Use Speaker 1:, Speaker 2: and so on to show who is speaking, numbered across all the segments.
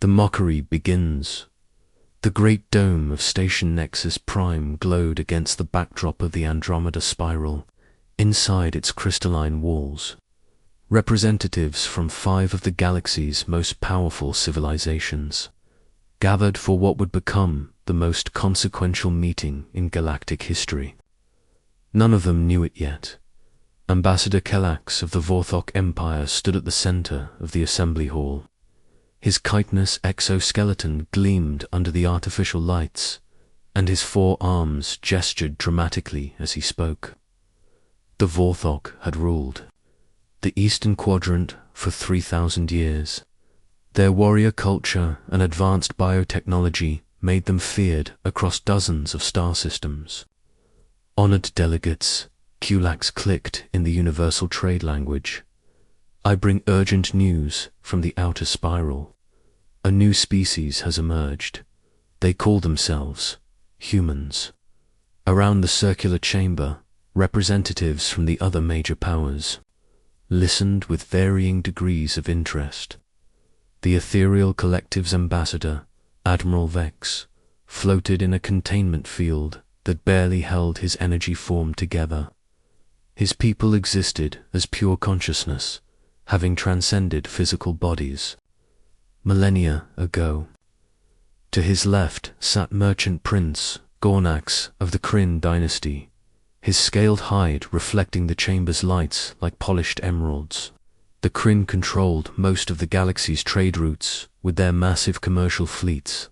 Speaker 1: The mockery begins. The great dome of Station Nexus Prime glowed against the backdrop of the Andromeda Spiral, inside its crystalline walls. Representatives from 5 of the galaxy's most powerful civilizations gathered for what would become the most consequential meeting in galactic history. None of them knew it yet. Ambassador Kelax of the Vorthok Empire stood at the center of the assembly hall. His chitinous exoskeleton gleamed under the artificial lights, and his 4 arms gestured dramatically as he spoke. The Vorthok had ruled the Eastern Quadrant for 3,000 years. Their warrior culture and advanced biotechnology made them feared across dozens of star systems. Honored delegates, Kelax clicked in the universal trade language. I bring urgent news from the outer spiral. A new species has emerged. They call themselves humans. Around the circular chamber, representatives from the other major powers listened with varying degrees of interest. The ethereal collective's ambassador, Admiral Vex, floated in a containment field that barely held his energy form together. His people existed as pure consciousness, having transcended physical bodies. Millennia ago. To his left sat Merchant Prince Gornax of the Kryn dynasty, his scaled hide reflecting the chamber's lights like polished emeralds. The Kryn controlled most of the galaxy's trade routes with their massive commercial fleets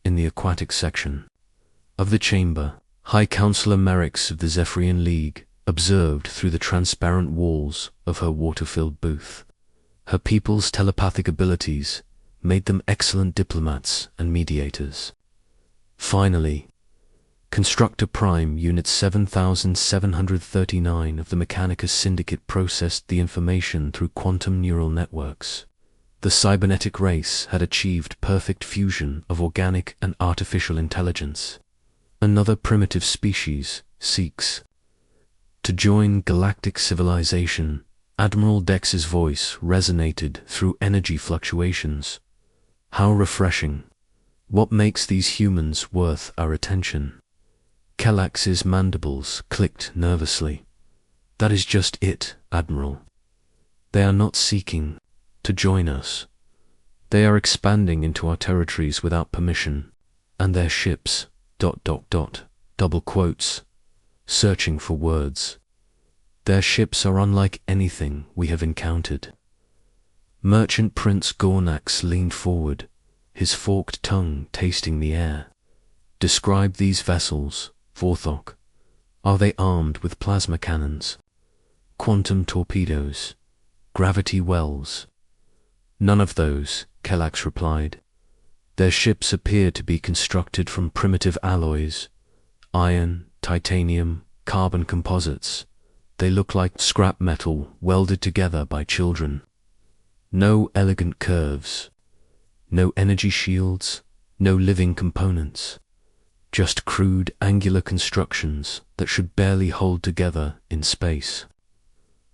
Speaker 1: in the aquatic section. Of the chamber, High Counselor Merrix of the Zephyrian League observed through the transparent walls of her water-filled booth. Her people's telepathic abilities made them excellent diplomats and mediators. Finally, Constructor Prime Unit 7739 of the Mechanicus Syndicate processed the information through quantum neural networks. The cybernetic race had achieved perfect fusion of organic and artificial intelligence. Another primitive species seeks to join galactic civilization. Admiral Dex's voice resonated through energy fluctuations. How refreshing. What makes these humans worth our attention? Kelax's mandibles clicked nervously. That is just it, Admiral. They are not seeking to join us. They are expanding into our territories without permission, and their ships, double quotes, searching for words. Their ships are unlike anything we have encountered. Merchant Prince Gornax leaned forward, his forked tongue tasting the air. Describe these vessels, Vorthok. Are they armed with plasma cannons, quantum torpedoes, gravity wells? None of those, Kelax replied. Their ships appear to be constructed from primitive alloys, iron, titanium, carbon composites. They look like scrap metal welded together by children. No elegant curves, no energy shields, no living components. Just crude angular constructions that should barely hold together in space.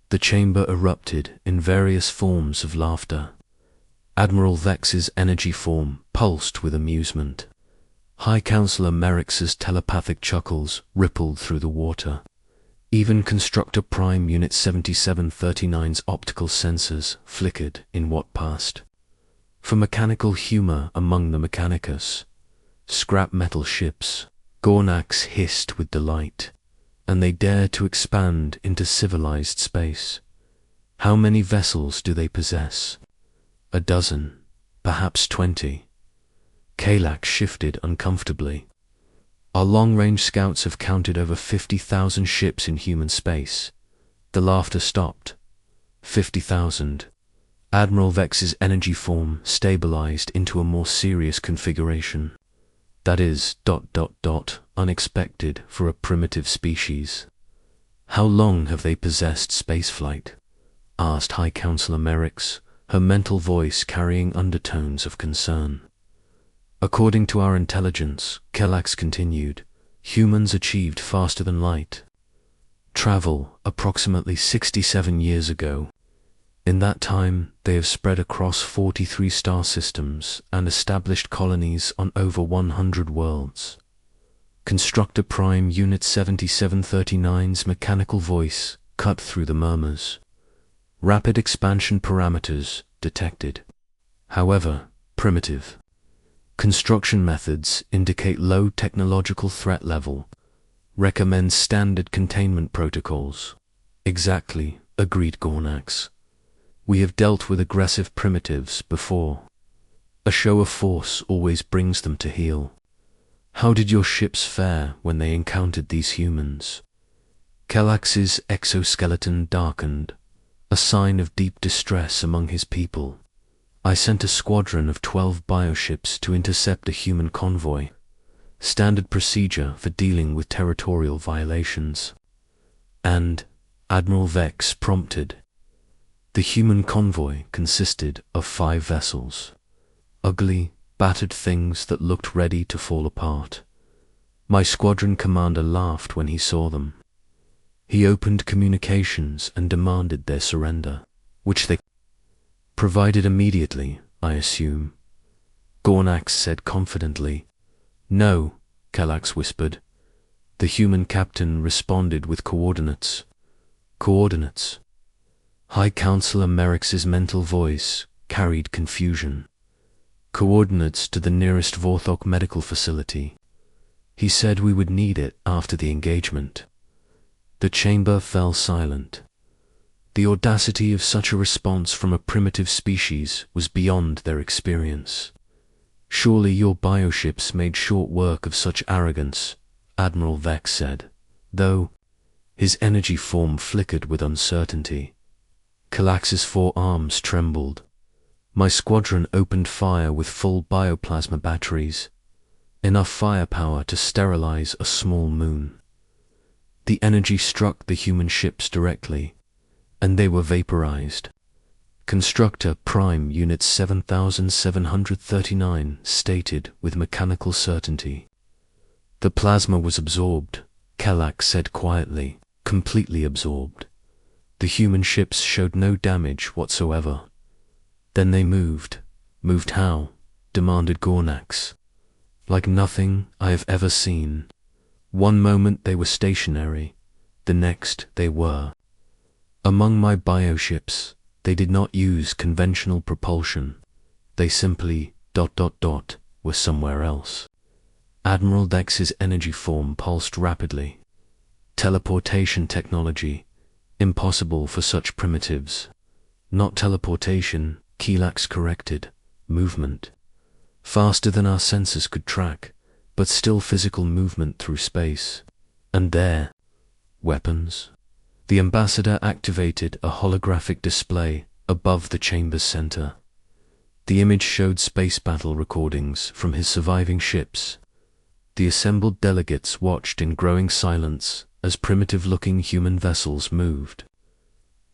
Speaker 1: The chamber erupted in various forms of laughter. Admiral Vex's energy form pulsed with amusement. High Counselor Merrix's telepathic chuckles rippled through the water. Even Constructor Prime Unit 7739's optical sensors flickered in what passed for mechanical humor among the Mechanicus. Scrap metal ships, Gornax hissed with delight, and they dare to expand into civilized space. How many vessels do they possess? A dozen, perhaps 20. Kelax shifted uncomfortably. Our long-range scouts have counted over 50,000 ships in human space. The laughter stopped. 50,000. Admiral Vex's energy form stabilized into a more serious configuration. That is, unexpected for a primitive species. How long have they possessed spaceflight? Asked High Counselor Merrix, her mental voice carrying undertones of concern. According to our intelligence, Kelax continued, humans achieved faster than light travel approximately 67 years ago. In that time, they have spread across 43 star systems and established colonies on over 100 worlds. Constructor Prime Unit 7739's mechanical voice cut through the murmurs. Rapid expansion parameters detected. However, primitive. Construction methods indicate low technological threat level. Recommend standard containment protocols. Exactly, agreed Gornax. We have dealt with aggressive primitives before. A show of force always brings them to heel. How did your ships fare when they encountered these humans? Galaxy's exoskeleton darkened, a sign of deep distress among his people. I sent a squadron of 12 bioships to intercept a human convoy, standard procedure for dealing with territorial violations. And, Admiral Vex prompted. The human convoy consisted of 5 vessels. Ugly, battered things that looked ready to fall apart. My squadron commander laughed when he saw them. He opened communications and demanded their surrender, which they provided immediately, I assume. Gornax said confidently. No, Kallax whispered. The human captain responded with coordinates. Coordinates. High Counselor Merrick's mental voice carried confusion. Coordinates to the nearest Vorthok medical facility. He said we would need it after the engagement. The chamber fell silent. The audacity of such a response from a primitive species was beyond their experience. Surely your bioships made short work of such arrogance, Admiral Vex said, though his energy form flickered with uncertainty. Kallax's 4 arms trembled. My squadron opened fire with full bioplasma batteries, enough firepower to sterilize a small moon. The energy struck the human ships directly, and they were vaporized. Constructor Prime Unit 7739 stated with mechanical certainty. The plasma was absorbed, Kallax said quietly, completely absorbed. The human ships showed no damage whatsoever. Then they moved. Moved how? Demanded Gornax. Like nothing I have ever seen. One moment they were stationary, the next they were. Among my bioships, they did not use conventional propulsion. They simply ... were somewhere else. Admiral Dex's energy form pulsed rapidly. Teleportation technology, impossible for such primitives. Not teleportation, Kallax corrected. Movement. Faster than our sensors could track, but still physical movement through space. And there, weapons. The ambassador activated a holographic display above the chamber's center. The image showed space battle recordings from his surviving ships. The assembled delegates watched in growing silence as primitive-looking human vessels moved,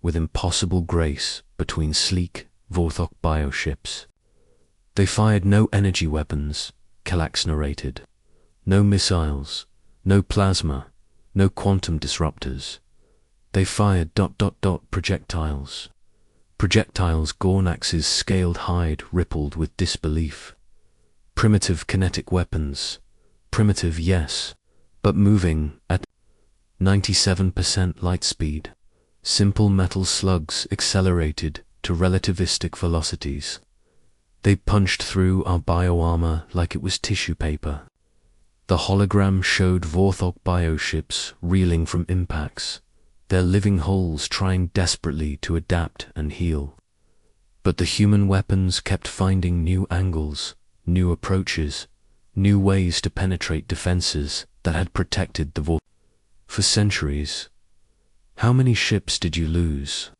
Speaker 1: with impossible grace between sleek Vorthok bioships. They fired no energy weapons, Kallax narrated. No missiles, no plasma, no quantum disruptors. They fired ... projectiles. Projectiles. Gornax's scaled hide rippled with disbelief. Primitive kinetic weapons. Primitive, yes, but moving at 97% light speed. Simple metal slugs accelerated to relativistic velocities. They punched through our bioarmor like it was tissue paper. The hologram showed Vorthok bioships reeling from impacts, their living hulls trying desperately to adapt and heal. But the human weapons kept finding new angles, new approaches, new ways to penetrate defenses that had protected the Vorthok for centuries. How many ships did you lose?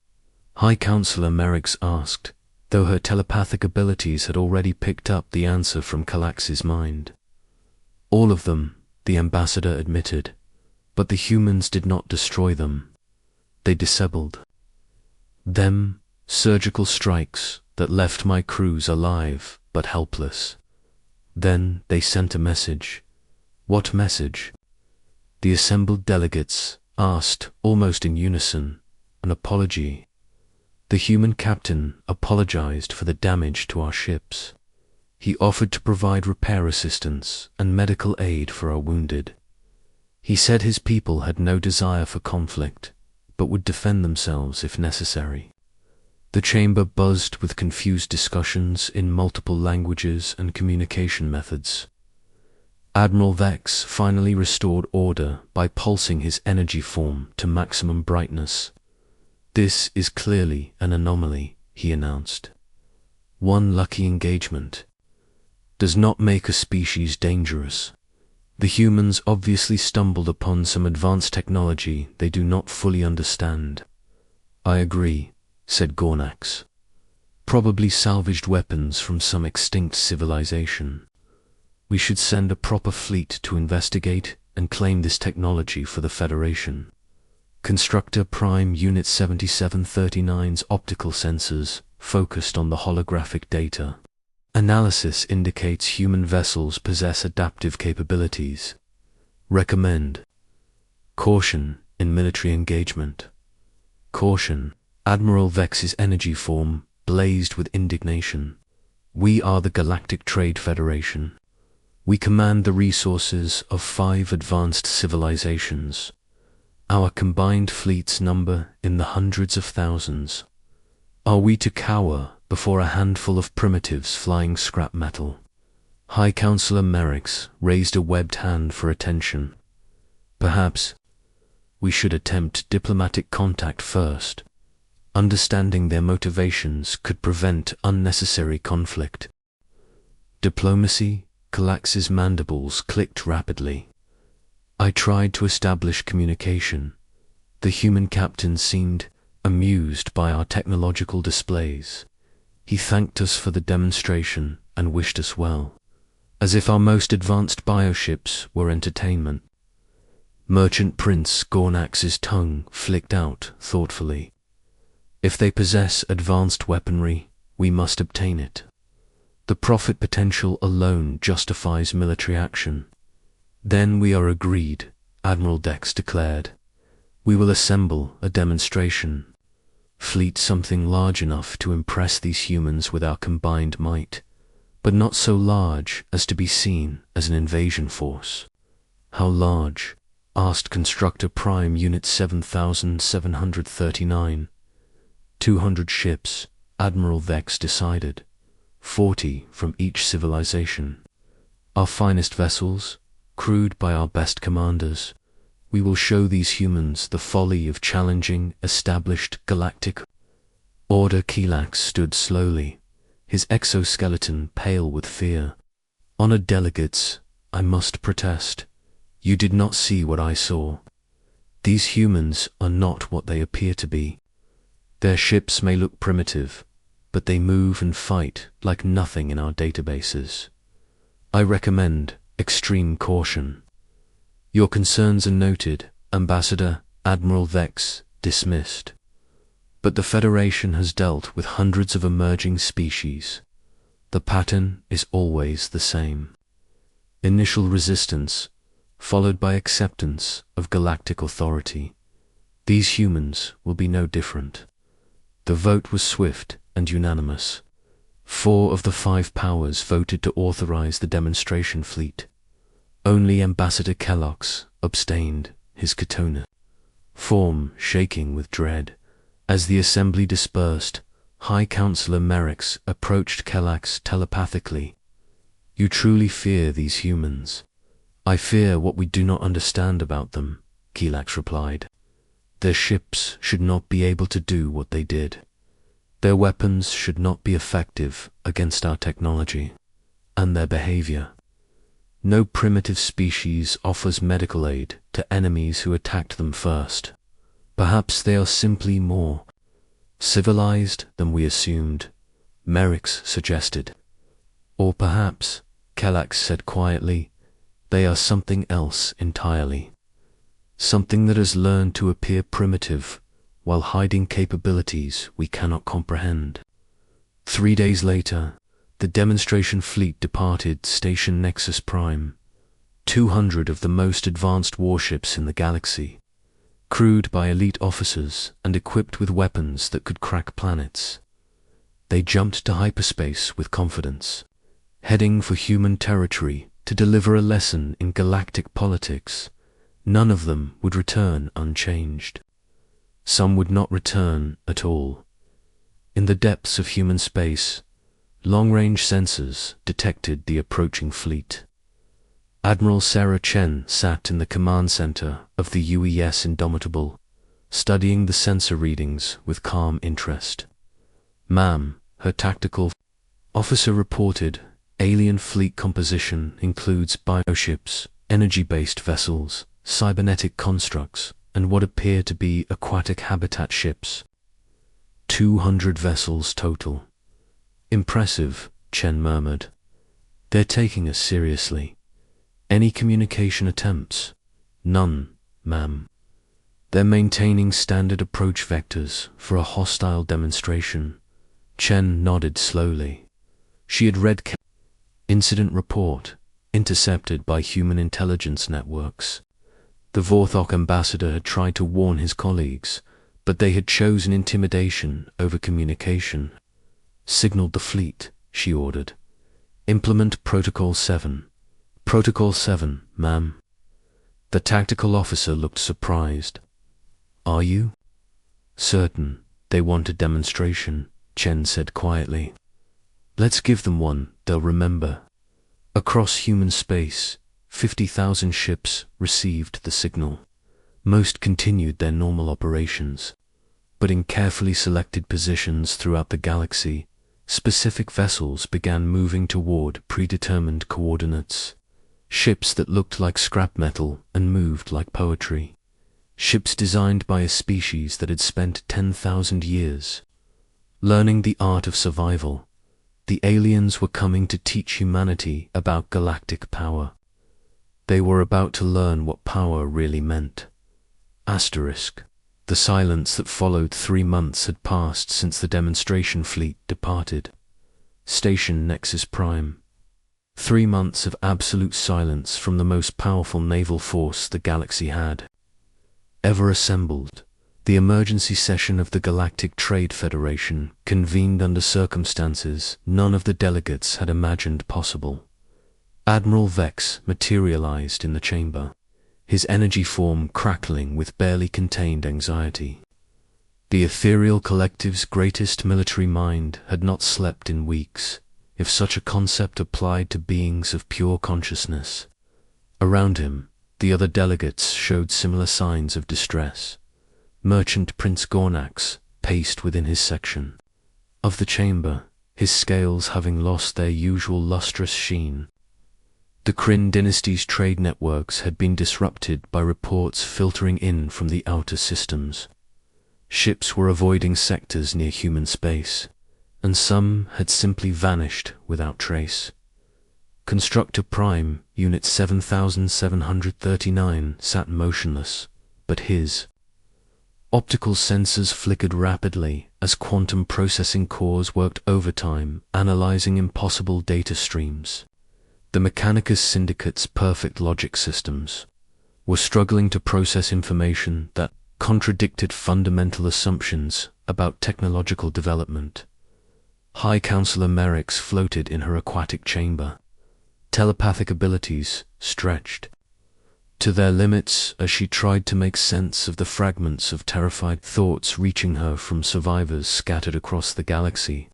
Speaker 1: High Counselor Merrick's asked, though her telepathic abilities had already picked up the answer from Kallax's mind. All of them, the ambassador admitted, but the humans did not destroy them. They disassembled them, surgical strikes that left my crews alive but helpless. Then they sent a message. What message? The assembled delegates asked, almost in unison, an apology. The human captain apologized for the damage to our ships. He offered to provide repair assistance and medical aid for our wounded. He said his people had no desire for conflict, but would defend themselves if necessary. The chamber buzzed with confused discussions in multiple languages and communication methods. Admiral Vex finally restored order by pulsing his energy form to maximum brightness. "This is clearly an anomaly," he announced. "One lucky engagement does not make a species dangerous. The humans obviously stumbled upon some advanced technology they do not fully understand." "I agree," said Gornax. "Probably salvaged weapons from some extinct civilization. We should send a proper fleet to investigate and claim this technology for the Federation." Constructor Prime Unit 7739's optical sensors focused on the holographic data. Analysis indicates human vessels possess adaptive capabilities. Recommend caution in military engagement. Caution. Admiral Vex's energy form blazed with indignation. "We are the Galactic Trade Federation. We command the resources of 5 advanced civilizations. Our combined fleets number in the hundreds of thousands. Are we to cower before a handful of primitives flying scrap metal?" High Counselor Merrick's raised a webbed hand for attention. "Perhaps we should attempt diplomatic contact first. Understanding their motivations could prevent unnecessary conflict." Diplomacy? Calax's mandibles clicked rapidly. "I tried to establish communication. The human captain seemed amused by our technological displays. He thanked us for the demonstration and wished us well, as if our most advanced bioships were entertainment." Merchant Prince Gornax's tongue flicked out thoughtfully. "If they possess advanced weaponry, we must obtain it. The profit potential alone justifies military action." "Then we are agreed," Admiral Dex declared. "We will assemble a demonstration fleet, something large enough to impress these humans with our combined might, but not so large as to be seen as an invasion force." "How large?" asked Constructor Prime Unit 7739. 200 ships, Admiral Vex decided. 40 from each civilization. Our finest vessels, crewed by our best commanders. We will show these humans the folly of challenging established galactic order. Kelax stood slowly, his exoskeleton pale with fear. "Honored delegates, I must protest. You did not see what I saw. These humans are not what they appear to be. Their ships may look primitive, but they move and fight like nothing in our databases. I recommend extreme caution." "Your concerns are noted, Ambassador." Admiral Vex dismissed. "But the Federation has dealt with hundreds of emerging species. The pattern is always the same. Initial resistance, followed by acceptance of galactic authority. These humans will be no different." The vote was swift and unanimous. 4 of the 5 powers voted to authorize the demonstration fleet. Only Ambassador Kellogg's abstained, his katana form shaking with dread. As the assembly dispersed, High Counselor Merrick's approached Kellogg's telepathically. "You truly fear these humans?" "I fear what we do not understand about them," Kelax replied. "Their ships should not be able to do what they did. Their weapons should not be effective against our technology and their behavior. No primitive species offers medical aid to enemies who attacked them first. Perhaps they are simply more civilized than we assumed," Merrick's suggested. "Or perhaps," Kelax said quietly, "they are something else entirely. Something that has learned to appear primitive while hiding capabilities we cannot comprehend." 3 days later, the demonstration fleet departed Station Nexus Prime. 200 of the most advanced warships in the galaxy, crewed by elite officers and equipped with weapons that could crack planets. They jumped to hyperspace with confidence, heading for human territory to deliver a lesson in galactic politics. None of them would return unchanged. Some would not return at all. In the depths of human space, long-range sensors detected the approaching fleet. Admiral Sarah Chen sat in the command center of the UES Indomitable, studying the sensor readings with calm interest. "Ma'am," her tactical officer reported, "alien fleet composition includes bioships, energy-based vessels, cybernetic constructs, and what appear to be aquatic habitat ships. 200 vessels total." "Impressive," Chen murmured. "They're taking us seriously. Any communication attempts?" "None, ma'am. They're maintaining standard approach vectors for a hostile demonstration." Chen nodded slowly. She had read incident report, intercepted by human intelligence networks. The Vorthok ambassador had tried to warn his colleagues, but they had chosen intimidation over communication. "Signaled the fleet," she ordered. "Implement Protocol 7. "Protocol 7, ma'am." The tactical officer looked surprised. "Are you?" "Certain. They want a demonstration," Chen said quietly. "Let's give them one they'll remember." Across human space, 50,000 ships received the signal. Most continued their normal operations, but in carefully selected positions throughout the galaxy, specific vessels began moving toward predetermined coordinates. Ships that looked like scrap metal and moved like poetry. Ships designed by a species that had spent 10,000 years learning the art of survival. The aliens were coming to teach humanity about galactic power. They were about to learn what power really meant. Asterisk. The silence that followed 3 months had passed since the demonstration fleet departed. Station Nexus Prime. 3 months of absolute silence from the most powerful naval force the galaxy had ever assembled. The emergency session of the Galactic Trade Federation convened under circumstances none of the delegates had imagined possible. Admiral Vex materialized in the chamber, his energy form crackling with barely contained anxiety. The ethereal collective's greatest military mind had not slept in weeks, if such a concept applied to beings of pure consciousness. Around him, the other delegates showed similar signs of distress. Merchant Prince Gornax paced within his section of the chamber, his scales having lost their usual lustrous sheen. The Kryn dynasty's trade networks had been disrupted by reports filtering in from the outer systems. Ships were avoiding sectors near human space, and some had simply vanished without trace. Constructor Prime, Unit 7739, sat motionless, but his optical sensors flickered rapidly as quantum processing cores worked overtime, analyzing impossible data streams. The Mechanicus Syndicate's perfect logic systems were struggling to process information that contradicted fundamental assumptions about technological development. High Counselor Merrick's floated in her aquatic chamber, telepathic abilities stretched to their limits as she tried to make sense of the fragments of terrified thoughts reaching her from survivors scattered across the galaxy.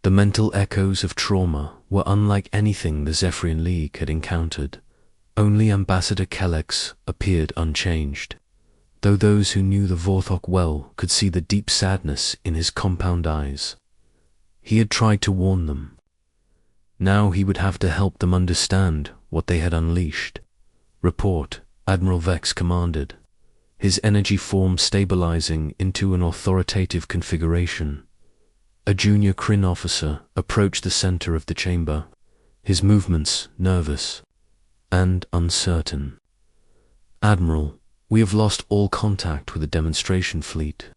Speaker 1: The mental echoes of trauma were unlike anything the Zephyrian League had encountered. Only Ambassador Kellex appeared unchanged, though those who knew the Vorthok well could see the deep sadness in his compound eyes. He had tried to warn them. Now he would have to help them understand what they had unleashed. "Report," Admiral Vex commanded, his energy form stabilizing into an authoritative configuration. A junior Kryn officer approached the center of the chamber, his movements nervous and uncertain. "Admiral, we have lost all contact with the demonstration fleet.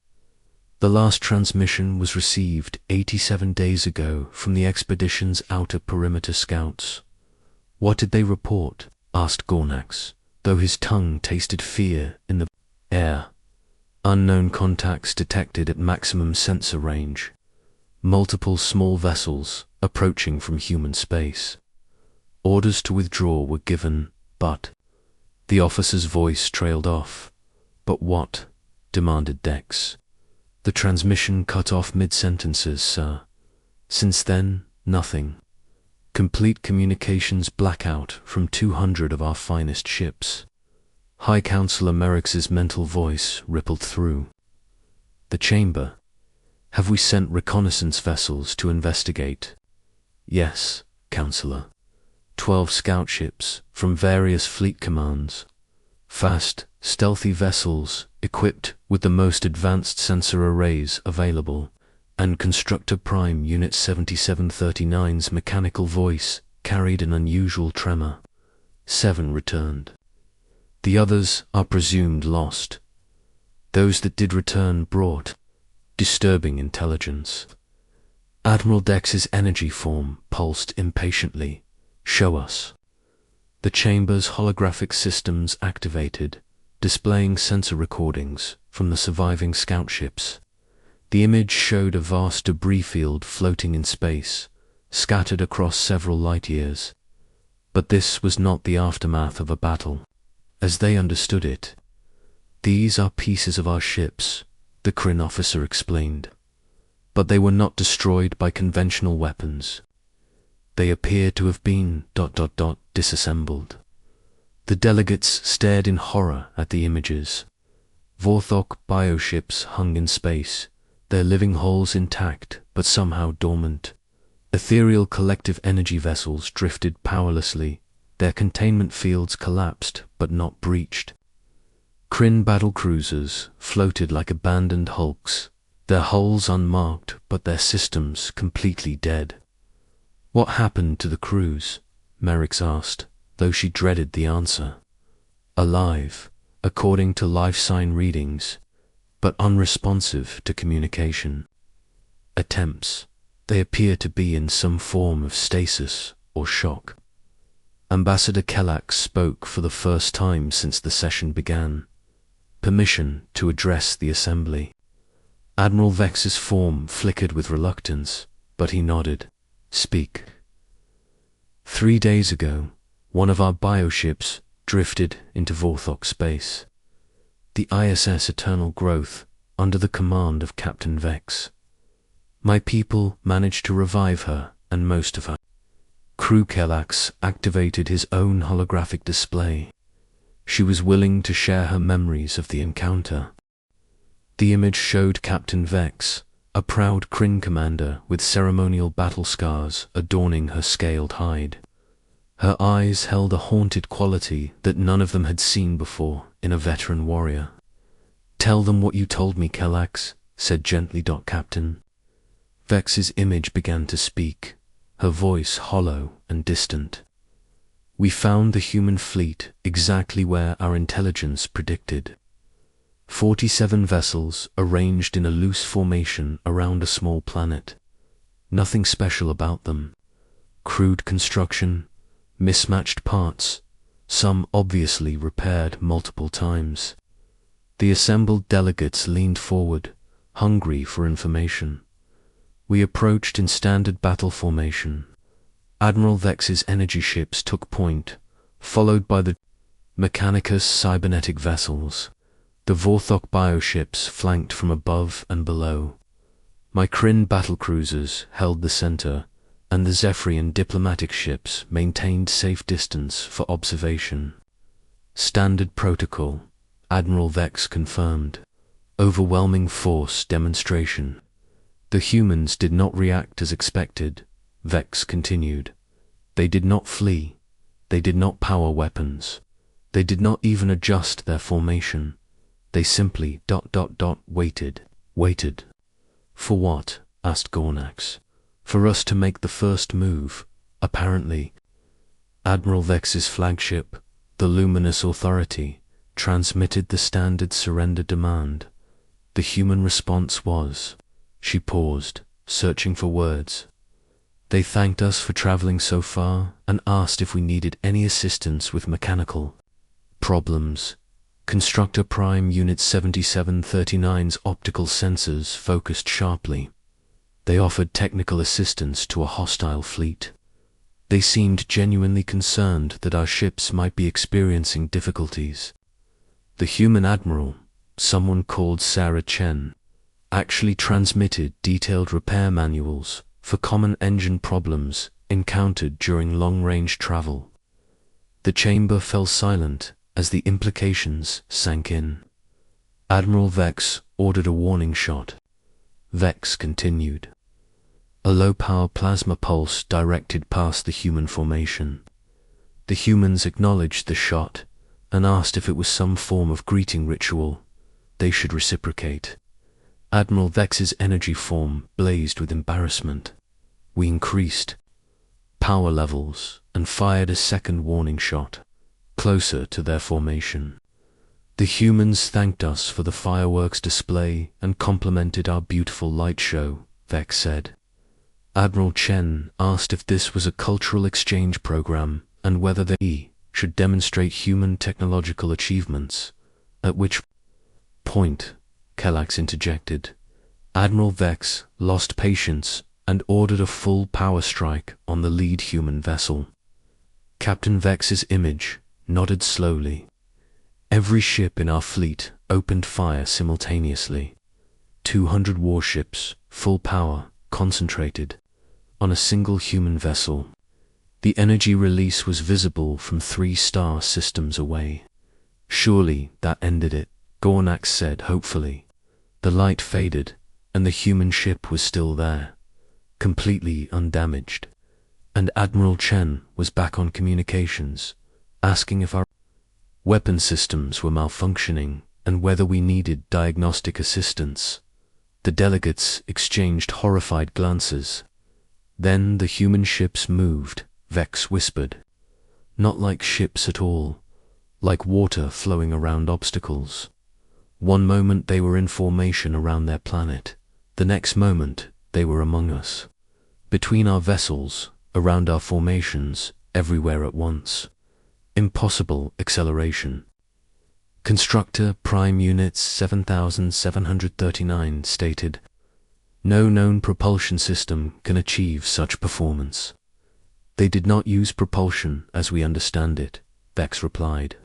Speaker 1: The last transmission was received 87 days ago from the expedition's outer perimeter scouts." "What did they report?" asked Gornax, though his tongue tasted fear in the air. Unknown contacts detected at maximum sensor range. Multiple small vessels approaching from human space. Orders to withdraw were given, but the officer's voice trailed off. "But what?" demanded Dex. "The transmission cut off mid-sentences, sir. Since then, nothing. Complete communications blackout from 200 of our finest ships." High Counselor Merrick's mental voice rippled through the chamber. "Have we sent reconnaissance vessels to investigate?" "Yes, Counselor. 12 scout ships from various fleet commands. Fast, stealthy vessels equipped with the most advanced sensor arrays available, and Constructor Prime Unit 7739's mechanical voice carried an unusual tremor. 7 returned. The others are presumed lost. Those that did return brought disturbing intelligence." Admiral Dex's energy form pulsed impatiently. "Show us." The chamber's holographic systems activated, displaying sensor recordings from the surviving scout ships. The image showed a vast debris field floating in space, scattered across several light years. But this was not the aftermath of a battle, as they understood it. "These are pieces of our ships," the Kryn officer explained. "But they were not destroyed by conventional weapons. They appear to have been ... disassembled." The delegates stared in horror at the images. Vorthok bioships hung in space, their living hulls intact but somehow dormant. Ethereal collective energy vessels drifted powerlessly, their containment fields collapsed but not breached. Kryn battlecruisers floated like abandoned hulks, their hulls unmarked but their systems completely dead. "What happened to the crews?" Merrick asked, though she dreaded the answer. "Alive, according to life sign readings, but unresponsive to communication. Attempts. They appear to be in some form of stasis or shock." Ambassador Kelak spoke for the first time since the session began. Permission to address the assembly. Admiral Vex's form flickered with reluctance, but he nodded. "Speak." 3 days ago, one of our bioships drifted into Vorthok space. The ISS Eternal Growth, under the command of Captain Vex. My people managed to revive her and most of her crew. Kelax activated his own holographic display. She was willing to share her memories of the encounter. The image showed Captain Vex, a proud Kryn commander with ceremonial battle scars adorning her scaled hide. Her eyes held a haunted quality that none of them had seen before in a veteran warrior. "Tell them what you told me, Kelax," said gently Captain. Vex's image began to speak, her voice hollow and distant. "We found the human fleet exactly where our intelligence predicted. 47 vessels arranged in a loose formation around a small planet. Nothing special about them. Crude construction, mismatched parts, some obviously repaired multiple times." The assembled delegates leaned forward, hungry for information. We approached in standard battle formation. Admiral Vex's energy ships took point, followed by the Mechanicus cybernetic vessels. The Vorthok bioships flanked from above and below. My Kryn battlecruisers held the center, and the Zephyrian diplomatic ships maintained safe distance for observation. "Standard protocol," Admiral Vex confirmed. "Overwhelming force demonstration." "The humans did not react as expected," Vex continued. "They did not flee. They did not power weapons. They did not even adjust their formation. They simply ... waited. Waited. For what?" asked Gornax. "For us to make the first move, apparently." Admiral Vex's flagship, the Luminous Authority, transmitted the standard surrender demand. The human response was... She paused, searching for words. "They thanked us for traveling so far and asked if we needed any assistance with mechanical problems. Constructor Prime Unit 7739's optical sensors focused sharply. They offered technical assistance to a hostile fleet. They seemed genuinely concerned that our ships might be experiencing difficulties. The human admiral, someone called Sarah Chen, actually transmitted detailed repair manuals for common engine problems encountered during long-range travel. The chamber fell silent as the implications sank in. Admiral Vex ordered a warning shot. Vex continued. A low-power plasma pulse directed past the human formation. The humans acknowledged the shot and asked if it was some form of greeting ritual. They should reciprocate. Admiral Vex's energy form blazed with embarrassment. We increased power levels and fired a second warning shot, closer to their formation. The humans thanked us for the fireworks display and complimented our beautiful light show, Vex said. Admiral Chen asked if this was a cultural exchange program and whether they should demonstrate human technological achievements, at which point Kelax interjected. Admiral Vex lost patience and ordered a full power strike on the lead human vessel. Captain Vex's image nodded slowly. Every ship in our fleet opened fire simultaneously. 200 warships, full power, concentrated, on a single human vessel. The energy release was visible from 3 star systems away. Surely that ended it, Gornax said hopefully. The light faded, and the human ship was still there, completely undamaged. And Admiral Chen was back on communications, asking if our weapon systems were malfunctioning and whether we needed diagnostic assistance. The delegates exchanged horrified glances. Then the human ships moved, Vex whispered. Not like ships at all, like water flowing around obstacles. One moment they were in formation around their planet, the next moment they were among us. Between our vessels, around our formations, everywhere at once. Impossible acceleration. Constructor Prime Unit 7739 stated, "No known propulsion system can achieve such performance." "They did not use propulsion as we understand it," Vex replied.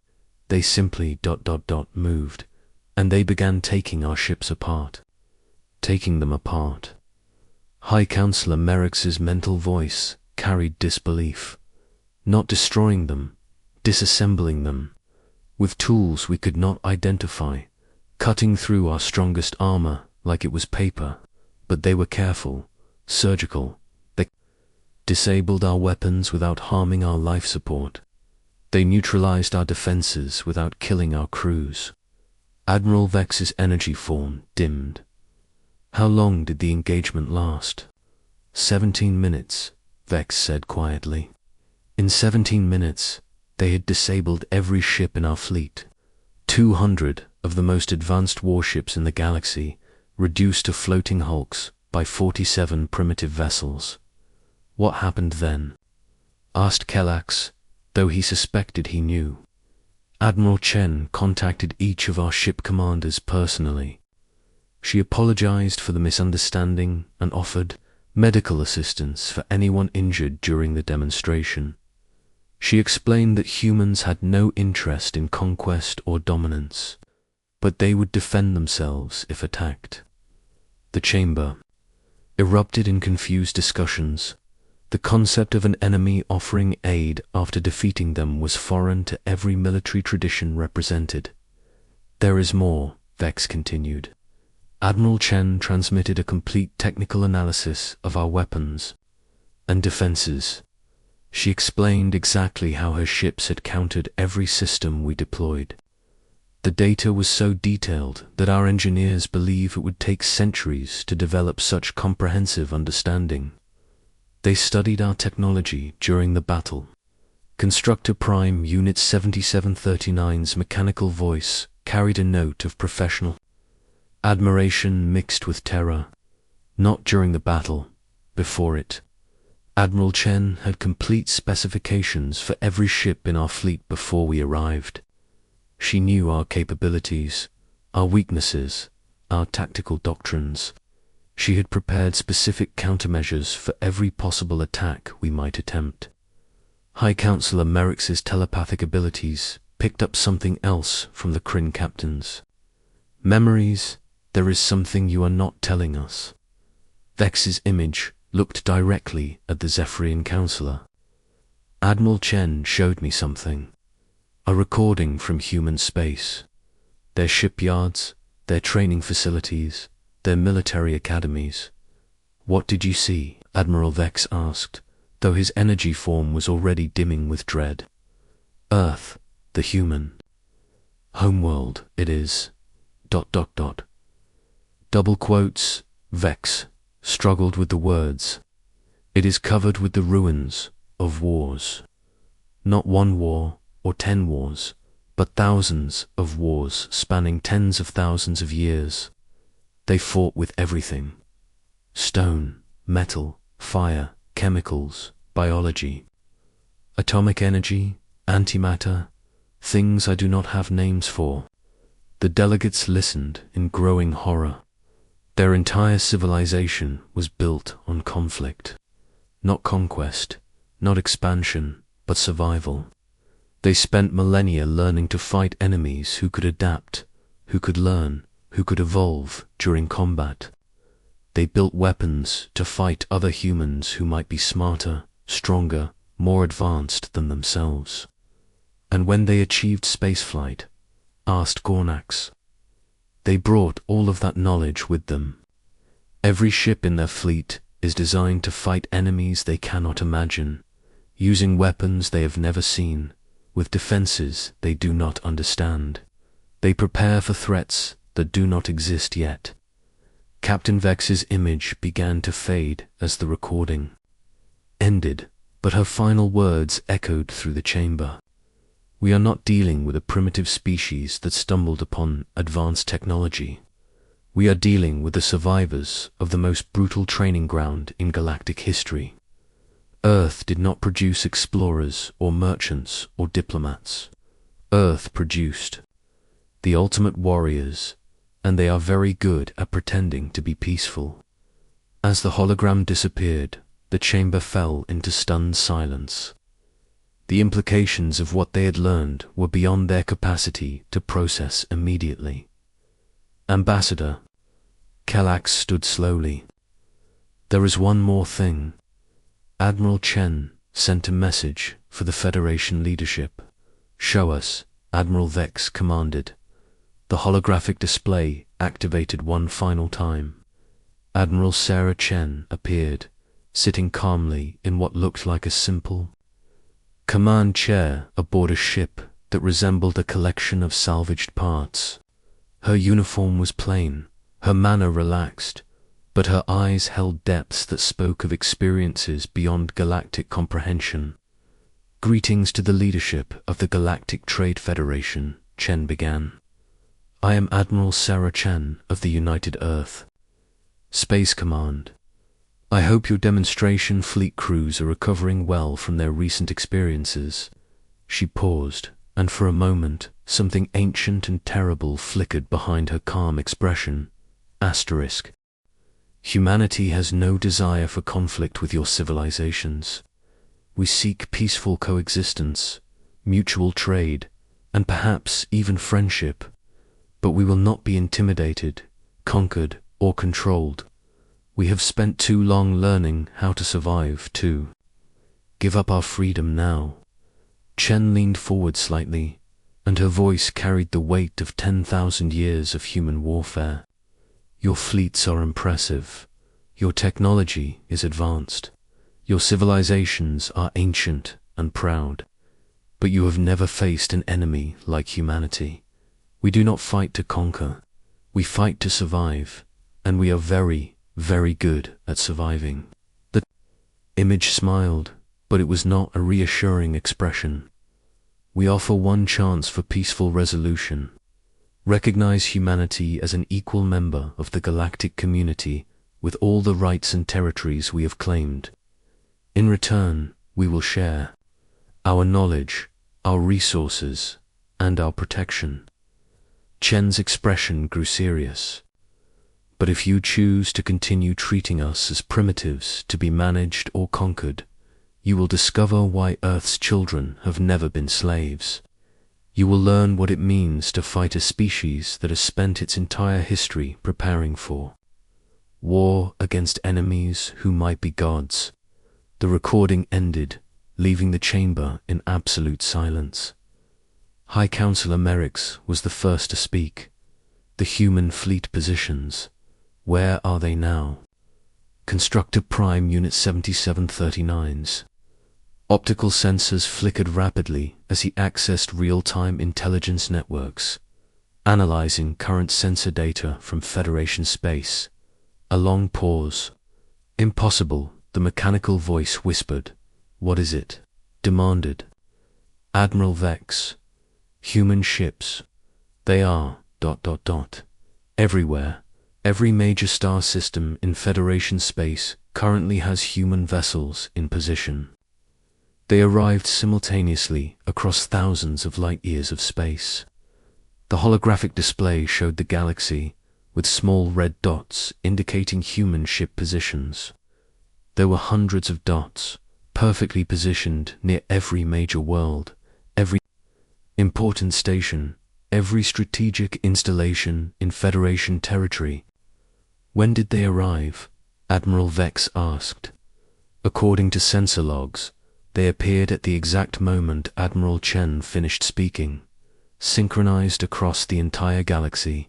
Speaker 1: "They simply ... moved, and they began taking our ships apart." Taking them apart. High Counselor Merrix's mental voice carried disbelief. Not destroying them, disassembling them, with tools we could not identify, cutting through our strongest armor like it was paper, but they were careful, surgical. They disabled our weapons without harming our life support. They neutralized our defenses without killing our crews. Admiral Vex's energy form dimmed. How long did the engagement last? 17 minutes, Vex said quietly. In 17 minutes, they had disabled every ship in our fleet. 200 of the most advanced warships in the galaxy, reduced to floating hulks by 47 primitive vessels. What happened then? Asked Kelax, though he suspected he knew. Admiral Chen contacted each of our ship commanders personally. She apologized for the misunderstanding and offered medical assistance for anyone injured during the demonstration. She explained that humans had no interest in conquest or dominance, but they would defend themselves if attacked. The chamber erupted in confused discussions. The concept of an enemy offering aid after defeating them was foreign to every military tradition represented. "There is more," Vex continued. Admiral Chen transmitted a complete technical analysis of our weapons and defenses. She explained exactly how her ships had countered every system we deployed. The data was so detailed that our engineers believe it would take centuries to develop such comprehensive understanding. They studied our technology during the battle. Constructor Prime Unit 7739's mechanical voice carried a note of professional admiration mixed with terror. Not during the battle, before it. Admiral Chen had complete specifications for every ship in our fleet before we arrived. She knew our capabilities, our weaknesses, our tactical doctrines. She had prepared specific countermeasures for every possible attack we might attempt. High Counselor Merrick's telepathic abilities picked up something else from the Kryn captains. Memories, there is something you are not telling us. Vex's image looked directly at the Zephyrian Counselor. Admiral Chen showed me something. A recording from human space. Their shipyards, their training facilities, their military academies. What did you see? Admiral Vex asked, though his energy form was already dimming with dread. Earth, the human. Homeworld, it is. ... Double quotes, Vex struggled with the words. It is covered with the ruins of wars. Not one war or 10 wars, but thousands of wars spanning tens of thousands of years. They fought with everything. Stone, metal, fire, chemicals, biology. Atomic energy, antimatter, things I do not have names for. The delegates listened in growing horror. Their entire civilization was built on conflict. Not conquest, not expansion, but survival. They spent millennia learning to fight enemies who could adapt, who could learn, who could evolve during combat. They built weapons to fight other humans who might be smarter, stronger, more advanced than themselves. And when they achieved spaceflight, asked Gornax, they brought all of that knowledge with them. Every ship in their fleet is designed to fight enemies they cannot imagine, using weapons they have never seen, with defenses they do not understand. They prepare for threats that do not exist yet. Captain Vex's image began to fade as the recording ended, but her final words echoed through the chamber. We are not dealing with a primitive species that stumbled upon advanced technology. We are dealing with the survivors of the most brutal training ground in galactic history. Earth did not produce explorers or merchants or diplomats. Earth produced the ultimate warriors, and they are very good at pretending to be peaceful. As the hologram disappeared, the chamber fell into stunned silence. The implications of what they had learned were beyond their capacity to process immediately. Ambassador, Kallax stood slowly. There is one more thing. Admiral Chen sent a message for the Federation leadership. Show us, Admiral Vex commanded. The holographic display activated one final time. Admiral Sarah Chen appeared, sitting calmly in what looked like a simple command chair aboard a ship that resembled a collection of salvaged parts. Her uniform was plain, her manner relaxed, but her eyes held depths that spoke of experiences beyond galactic comprehension. Greetings to the leadership of the Galactic Trade Federation, Chen began. I am Admiral Sarah Chen of the United Earth Space Command. I hope your demonstration fleet crews are recovering well from their recent experiences. She paused, and for a moment, something ancient and terrible flickered behind her calm expression. Asterisk. Humanity has no desire for conflict with your civilizations. We seek peaceful coexistence, mutual trade, and perhaps even friendship. But we will not be intimidated, conquered, or controlled. We have spent too long learning how to survive, too. Give up our freedom now. Chen leaned forward slightly, and her voice carried the weight of 10,000 years of human warfare. Your fleets are impressive. Your technology is advanced. Your civilizations are ancient and proud. But you have never faced an enemy like humanity. We do not fight to conquer. We fight to survive, and we are very, very good at surviving. The image smiled, but it was not a reassuring expression. We offer one chance for peaceful resolution. Recognize humanity as an equal member of the galactic community with all the rights and territories we have claimed. In return, we will share our knowledge, our resources, and our protection. Chen's expression grew serious. But if you choose to continue treating us as primitives to be managed or conquered, you will discover why Earth's children have never been slaves. You will learn what it means to fight a species that has spent its entire history preparing for war against enemies who might be gods. The recording ended, leaving the chamber in absolute silence. High Counselor Merrix was the first to speak. The human fleet positions. Where are they now? Constructor Prime Unit 7739's. Optical sensors flickered rapidly as he accessed real-time intelligence networks, analyzing current sensor data from Federation space. A long pause. Impossible, the mechanical voice whispered. What is it? Demanded. Admiral Vex. Human ships. They are... Everywhere. Every major star system in Federation space currently has human vessels in position. They arrived simultaneously across thousands of light-years of space. The holographic display showed the galaxy, with small red dots indicating human ship positions. There were hundreds of dots, perfectly positioned near every major world, every important station, every strategic installation in Federation territory. When did they arrive? Admiral Vex asked. According to sensor logs, they appeared at the exact moment Admiral Chen finished speaking, synchronized across the entire galaxy.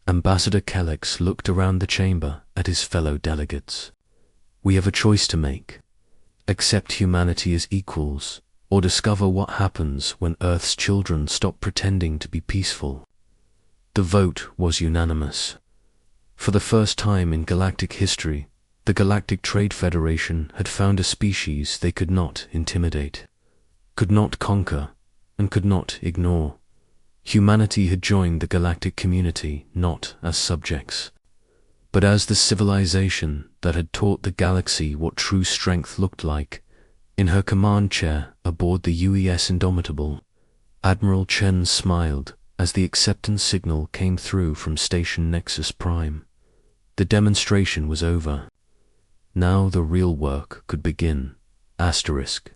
Speaker 1: Ambassador Kellex looked around the chamber at his fellow delegates. We have a choice to make. Accept humanity as equals, or discover what happens when Earth's children stop pretending to be peaceful. The vote was unanimous. For the first time in galactic history, the Galactic Trade Federation had found a species they could not intimidate, could not conquer, and could not ignore. Humanity had joined the galactic community not as subjects, but as the civilization that had taught the galaxy what true strength looked like. In her command chair aboard the UES Indomitable, Admiral Chen smiled as the acceptance signal came through from Station Nexus Prime. The demonstration was over. Now the real work could begin. Asterisk.